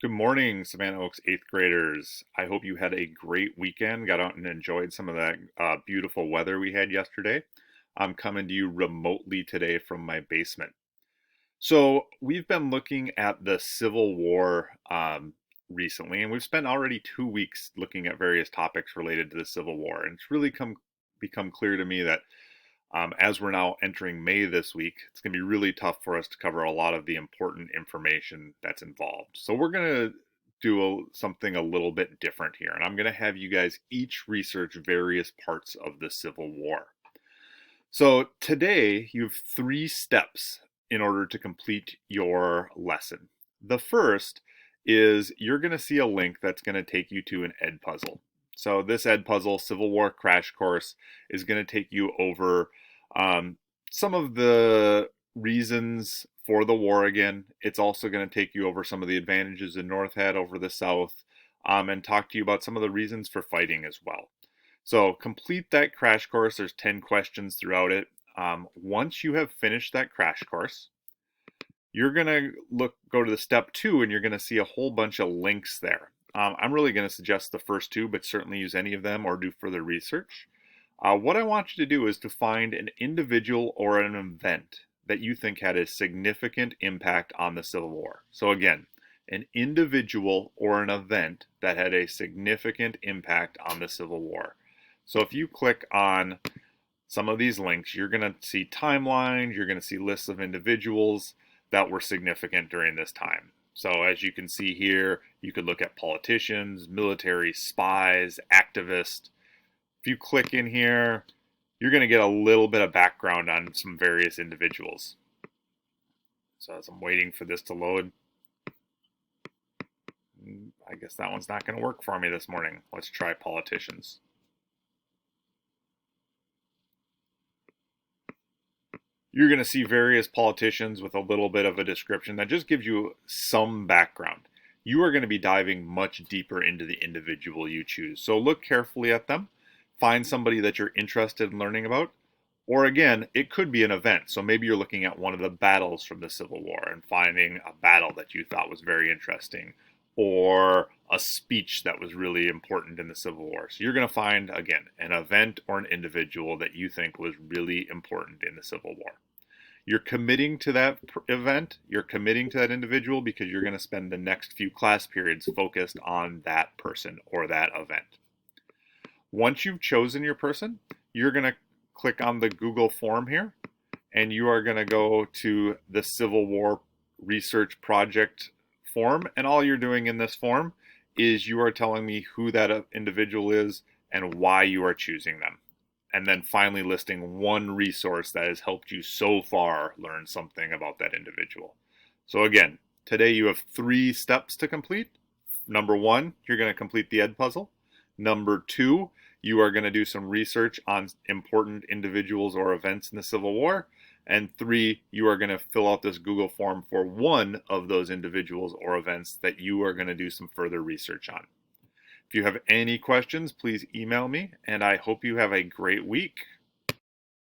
Good morning, Savannah Oaks 8th graders. I hope you had a great weekend, got out and enjoyed some of that beautiful weather we had yesterday. I'm coming to you remotely today from my basement. So, we've been looking at the Civil War recently, and we've spent already 2 weeks looking at various topics related to the Civil War. And it's really become clear to me that as we're now entering May this week, it's going to be really tough for us to cover a lot of the important information that's involved. So we're going to do something a little bit different here, and I'm going to have you guys each research various parts of the Civil War. So today you have 3 steps in order to complete your lesson. The first is you're going to see a link that's going to take you to an Edpuzzle. So this Edpuzzle Civil War Crash Course is going to take you over um, some of the reasons for the war again. It's also going to take you over some of the advantages the North had over the South, and talk to you about some of the reasons for fighting as well. So complete that crash course. There's 10 questions throughout it. Once you have finished that crash course, you're going to go to the step 2 and you're going to see a whole bunch of links there. I'm really going to suggest the first 2, but certainly use any of them or do further research. What I want you to do is to find an individual or an event that you think had a significant impact on the Civil War. So again, an individual or an event that had a significant impact on the Civil War. So if you click on some of these links, you're going to see timelines, you're going to see lists of individuals that were significant during this time. So as you can see here, you could look at politicians, military, spies, activists. If you click in here, you're going to get a little bit of background on some various individuals. So as I'm waiting for this to load, I guess that one's not going to work for me this morning. Let's try politicians. You're going to see various politicians with a little bit of a description that just gives you some background. You are going to be diving much deeper into the individual you choose. So look carefully at them, find somebody that you're interested in learning about, or again, it could be an event. So maybe you're looking at one of the battles from the Civil War and finding a battle that you thought was very interesting, or a speech that was really important in the Civil War. So you're going to find, again, an event or an individual that you think was really important in the Civil War. You're committing to that event, you're committing to that individual because you're going to spend the next few class periods focused on that person or that event. Once you've chosen your person, you're going to click on the Google form here, and you are going to go to the Civil War Research Project form, and all you're doing in this form is you are telling me who that individual is and why you are choosing them. And then finally listing one resource that has helped you so far learn something about that individual. So again, today you have 3 steps to complete. Number 1, you're going to complete the Edpuzzle. Number 2, you are going to do some research on important individuals or events in the Civil War. And 3, you are going to fill out this Google form for one of those individuals or events that you are going to do some further research on. If you have any questions, please email me, and I hope you have a great week.